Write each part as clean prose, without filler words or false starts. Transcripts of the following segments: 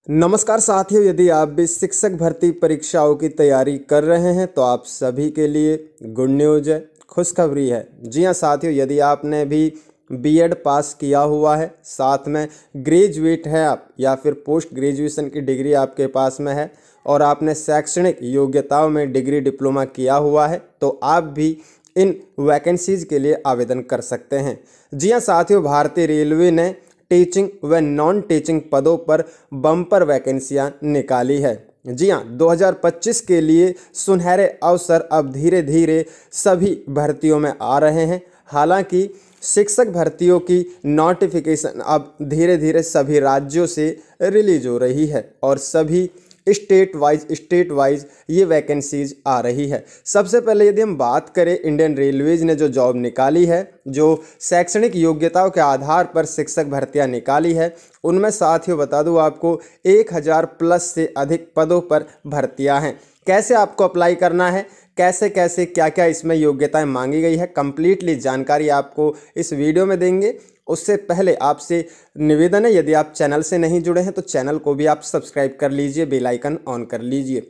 नमस्कार साथियों, यदि आप भी शिक्षक भर्ती परीक्षाओं की तैयारी कर रहे हैं तो आप सभी के लिए गुड न्यूज़ है, खुशखबरी है। जी हाँ साथियों, यदि आपने भी बीएड पास किया हुआ है, साथ में ग्रेजुएट हैं आप या फिर पोस्ट ग्रेजुएशन की डिग्री आपके पास में है और आपने शैक्षणिक योग्यताओं में डिग्री डिप्लोमा किया हुआ है, तो आप भी इन वैकेंसीज़ के लिए आवेदन कर सकते हैं। जी हाँ साथियों, भारतीय रेलवे ने टीचिंग व नॉन टीचिंग पदों पर बम्पर वैकेंसियां निकाली है। जी हाँ, 2025 के लिए सुनहरे अवसर अब धीरे धीरे सभी भर्तियों में आ रहे हैं। हालांकि शिक्षक भर्तियों की नोटिफिकेशन अब धीरे धीरे सभी राज्यों से रिलीज हो रही है और सभी स्टेट वाइज ये वैकेंसीज आ रही है। सबसे पहले यदि हम बात करें, इंडियन रेलवेज ने जो जॉब निकाली है, जो शैक्षणिक योग्यताओं के आधार पर शिक्षक भर्तियां निकाली है, उनमें साथियों बता दूं आपको 1000 प्लस से अधिक पदों पर भर्तियां हैं। कैसे आपको अप्लाई करना है, कैसे कैसे क्या क्या इसमें योग्यताएं मांगी गई है, कंप्लीटली जानकारी आपको इस वीडियो में देंगे। उससे पहले आपसे निवेदन है, यदि आप चैनल से नहीं जुड़े हैं तो चैनल को भी आप सब्सक्राइब कर लीजिए, बेल आइकन ऑन कर लीजिए।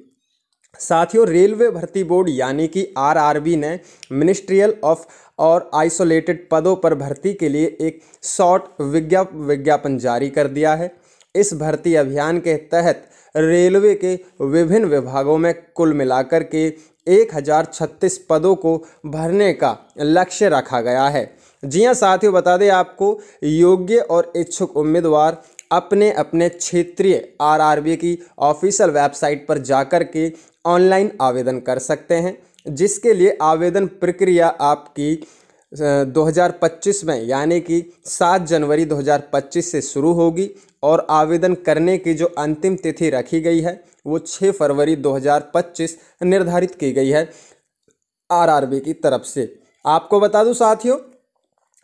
साथियों, रेलवे भर्ती बोर्ड यानी कि आरआरबी ने मिनिस्ट्रियल ऑफ और आइसोलेटेड पदों पर भर्ती के लिए एक शॉर्ट विज्ञापन जारी कर दिया है। इस भर्ती अभियान के तहत रेलवे के विभिन्न विभागों में कुल मिलाकर के 1036 पदों को भरने का लक्ष्य रखा गया है। जी हाँ साथियों, बता दें आपको, योग्य और इच्छुक उम्मीदवार अपने अपने क्षेत्रीय आरआरबी की ऑफिशियल वेबसाइट पर जाकर के ऑनलाइन आवेदन कर सकते हैं, जिसके लिए आवेदन प्रक्रिया आपकी 2025 में यानी कि 7 जनवरी 2025 से शुरू होगी और आवेदन करने की जो अंतिम तिथि रखी गई है वो 6 फरवरी 2025 निर्धारित की गई है आरआरबी की तरफ से। आपको बता दूं साथियों,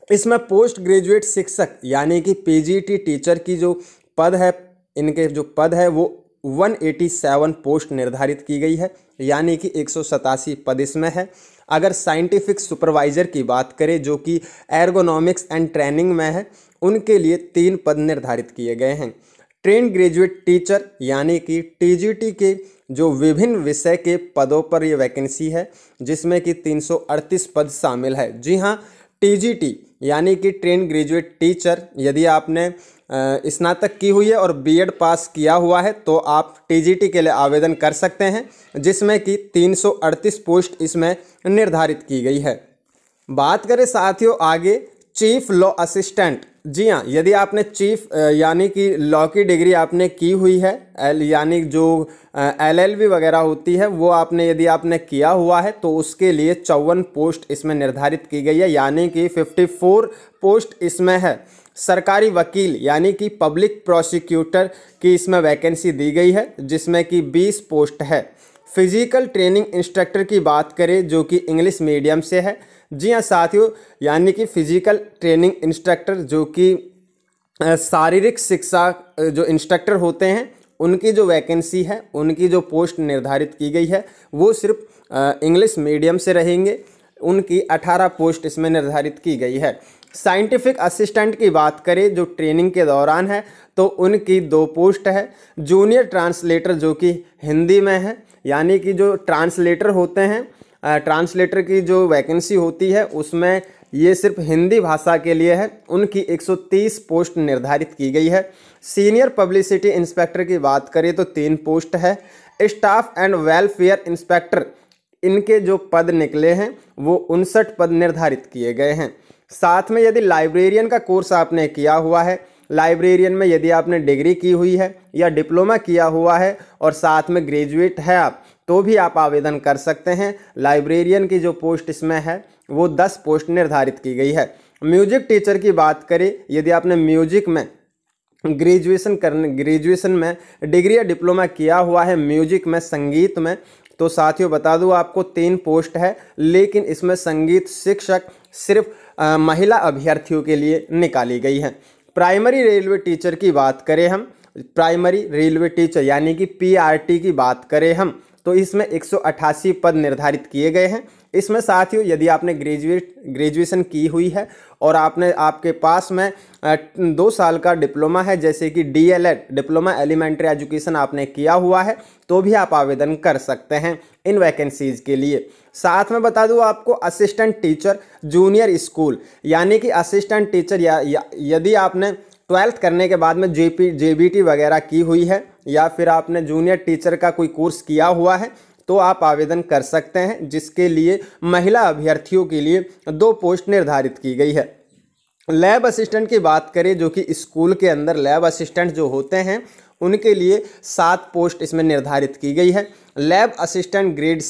इसमें पोस्ट ग्रेजुएट शिक्षक यानी कि पीजीटी टीचर की जो पद है, इनके जो पद है वो 187 पोस्ट निर्धारित की गई है, यानी कि 187 पद इसमें है। अगर साइंटिफिक सुपरवाइजर की बात करें जो कि एर्गोनॉमिक्स एंड ट्रेनिंग में है, उनके लिए 3 पद निर्धारित किए गए हैं। ट्रेन ग्रेजुएट टीचर यानी कि टीजीटी के जो विभिन्न विषय के पदों पर ये वैकेंसी है, जिसमें कि 338 पद शामिल है। जी हाँ, टीजीटी यानी कि ट्रेन ग्रेजुएट टीचर, यदि आपने स्नातक की हुई है और बीएड पास किया हुआ है तो आप टीजीटी के लिए आवेदन कर सकते हैं, जिसमें कि 338 पोस्ट इसमें निर्धारित की गई है। बात करें साथियों आगे, चीफ लॉ असिस्टेंट। जी हाँ, यदि आपने चीफ यानी कि लॉ की डिग्री आपने की हुई है, यानी जो एलएलबी वगैरह होती है वो आपने यदि आपने किया हुआ है तो उसके लिए 54 पोस्ट इसमें निर्धारित की गई है, यानी कि 54 पोस्ट इसमें है। सरकारी वकील यानी कि पब्लिक प्रोसिक्यूटर की इसमें वैकेंसी दी गई है, जिसमें कि 20 पोस्ट है। फिजिकल ट्रेनिंग इंस्ट्रक्टर की बात करें जो कि इंग्लिश मीडियम से है। जी हाँ साथियों, यानी कि फिजिकल ट्रेनिंग इंस्ट्रक्टर जो कि शारीरिक शिक्षा जो इंस्ट्रक्टर होते हैं, उनकी जो वैकेंसी है, उनकी जो पोस्ट निर्धारित की गई है वो सिर्फ इंग्लिश मीडियम से रहेंगे। उनकी 18 पोस्ट इसमें निर्धारित की गई है। साइंटिफिक असिस्टेंट की बात करें जो ट्रेनिंग के दौरान है तो उनकी 2 पोस्ट है। जूनियर ट्रांसलेटर जो कि हिंदी में है, यानी कि जो ट्रांसलेटर होते हैं, ट्रांसलेटर की जो वैकेंसी होती है उसमें ये सिर्फ हिंदी भाषा के लिए है, उनकी 130 पोस्ट निर्धारित की गई है। सीनियर पब्लिसिटी इंस्पेक्टर की बात करें तो 3 पोस्ट है। स्टाफ एंड वेलफेयर इंस्पेक्टर, इनके जो पद निकले हैं वो 59 पद निर्धारित किए गए हैं। साथ में यदि लाइब्रेरियन का कोर्स आपने किया हुआ है, लाइब्रेरियन में यदि आपने डिग्री की हुई है या डिप्लोमा किया हुआ है और साथ में ग्रेजुएट है आप, तो भी आप आवेदन कर सकते हैं। लाइब्रेरियन की जो पोस्ट इसमें है वो 10 पोस्ट निर्धारित की गई है। म्यूजिक टीचर की बात करें, यदि आपने म्यूजिक में ग्रेजुएशन में डिग्री या डिप्लोमा किया हुआ है म्यूजिक में, संगीत में, तो साथियों बता दूं आपको 3 पोस्ट है, लेकिन इसमें संगीत शिक्षक सिर्फ महिला अभ्यर्थियों के लिए निकाली गई है। प्राइमरी रेलवे टीचर की बात करें हम, प्राइमरी रेलवे टीचर यानी कि पीआरटी की बात करें हम, तो इसमें 188 पद निर्धारित किए गए हैं। इसमें साथियों यदि आपने ग्रेजुएशन की हुई है और आपके पास में 2 साल का डिप्लोमा है, जैसे कि DLED डिप्लोमा एलिमेंट्री एजुकेशन आपने किया हुआ है, तो भी आप आवेदन कर सकते हैं इन वैकेंसीज के लिए। साथ में बता दूं आपको असिस्टेंट टीचर जूनियर स्कूल, यानी कि असिस्टेंट टीचर यदि आपने 12th करने के बाद में JBT वगैरह की हुई है या फिर आपने जूनियर टीचर का कोई कोर्स किया हुआ है तो आप आवेदन कर सकते हैं, जिसके लिए महिला अभ्यर्थियों के लिए 2 पोस्ट निर्धारित की गई है। लैब असिस्टेंट की बात करें, जो कि स्कूल के अंदर लैब असिस्टेंट जो होते हैं उनके लिए 7 पोस्ट इसमें निर्धारित की गई है। Lab assistant grade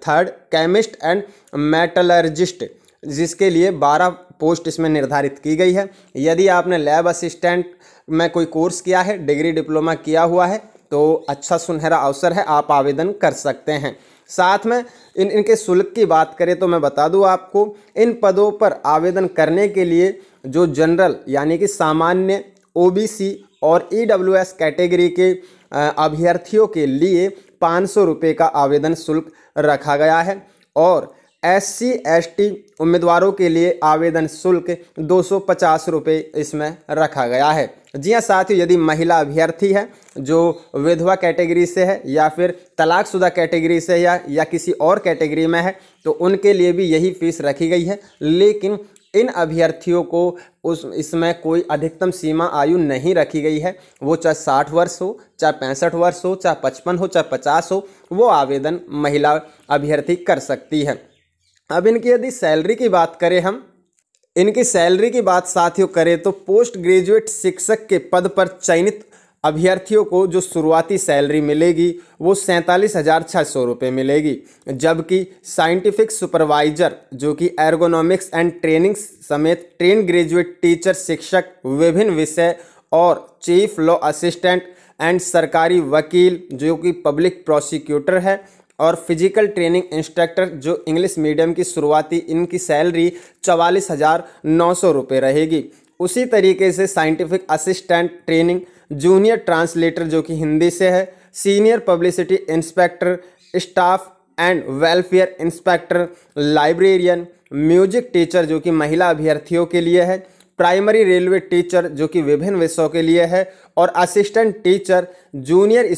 3 chemist and metallurgist, जिसके लिए 12 पोस्ट इसमें निर्धारित की गई है। यदि आपने लैब असिस्टेंट में कोई कोर्स किया है, डिग्री डिप्लोमा किया हुआ है, तो अच्छा सुनहरा अवसर है, आप आवेदन कर सकते हैं। साथ में इनके शुल्क की बात करें तो मैं बता दूं आपको, इन पदों पर आवेदन करने के लिए जो जनरल यानी कि सामान्य, OBC और EWS कैटेगरी के अभ्यर्थियों के लिए 500 रुपये का आवेदन शुल्क रखा गया है और SC ST उम्मीदवारों के लिए आवेदन शुल्क 250 रुपये इसमें रखा गया है। जी हाँ साथियों, यदि महिला अभ्यर्थी है जो विधवा कैटेगरी से है या फिर तलाकशुदा कैटेगरी से या किसी और कैटेगरी में है, तो उनके लिए भी यही फीस रखी गई है। लेकिन इन अभ्यर्थियों को इसमें कोई अधिकतम सीमा आयु नहीं रखी गई है। वो चाहे 60 वर्ष हो, चाहे 65 वर्ष हो, चाहे 55 हो, चाहे 50 हो, वो आवेदन महिला अभ्यर्थी कर सकती है। अब इनकी यदि सैलरी की बात करें, हम इनकी सैलरी की बात साथियों करें तो पोस्ट ग्रेजुएट शिक्षक के पद पर चयनित अभ्यर्थियों को जो शुरुआती सैलरी मिलेगी वो 47,600 रुपये मिलेगी, जबकि साइंटिफिक सुपरवाइजर जो कि एर्गोनॉमिक्स एंड ट्रेनिंग समेत ट्रेन ग्रेजुएट टीचर शिक्षक विभिन्न विषय और चीफ लॉ असिस्टेंट एंड सरकारी वकील जो कि पब्लिक प्रोसिक्यूटर है और फिजिकल ट्रेनिंग इंस्ट्रक्टर जो इंग्लिश मीडियम की शुरुआती इनकी सैलरी 44,900 रुपये रहेगी। उसी तरीके से scientific assistant training junior translator जो कि हिंदी से है, senior publicity inspector, staff and welfare inspector, librarian, music teacher जो कि महिला अभ्यर्थियों के लिए है, प्राइमरी रेलवे टीचर जो कि विभिन्न विषयों के लिए है और assistant teacher junior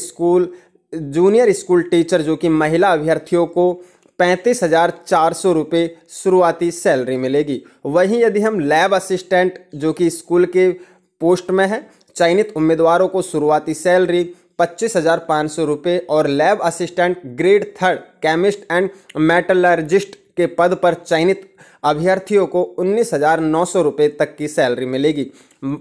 school teacher जो कि महिला अभ्यर्थियों को 35,400 रुपये शुरुआती सैलरी मिलेगी। वहीं यदि हम लैब असिस्टेंट जो कि स्कूल के पोस्ट में है, चयनित उम्मीदवारों को शुरुआती सैलरी 25,500 रुपये और lab assistant grade 3 chemist and metallurgist के पद पर चयनित अभ्यर्थियों को 19,900 रुपये तक की सैलरी मिलेगी।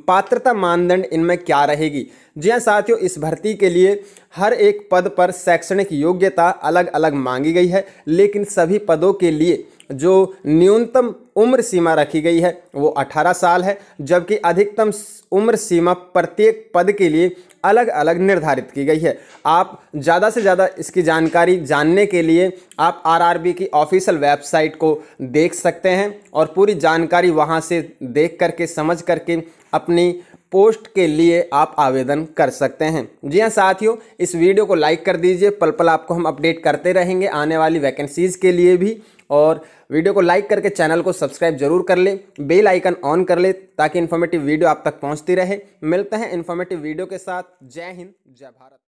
पात्रता मानदंड इनमें क्या रहेगी? जी हाँ साथियों, इस भर्ती के लिए हर एक पद पर शैक्षणिक योग्यता अलग अलग मांगी गई है, लेकिन सभी पदों के लिए जो न्यूनतम उम्र सीमा रखी गई है वो 18 साल है, जबकि अधिकतम उम्र सीमा प्रत्येक पद के लिए अलग अलग निर्धारित की गई है। आप ज़्यादा से ज़्यादा इसकी जानकारी जानने के लिए आप RRB की ऑफिशियल वेबसाइट को देख सकते हैं और पूरी जानकारी वहां से देख करके समझ करके अपनी पोस्ट के लिए आप आवेदन कर सकते हैं। जी हाँ साथियों, इस वीडियो को लाइक कर दीजिए, पल पल आपको हम अपडेट करते रहेंगे आने वाली वैकेंसीज़ के लिए भी। और वीडियो को लाइक करके चैनल को सब्सक्राइब जरूर कर ले, बेल आइकन ऑन कर ले ताकि इन्फॉर्मेटिव वीडियो आप तक पहुंचती रहे। मिलते हैं इन्फॉर्मेटिव वीडियो के साथ। जय हिंद, जय भारत।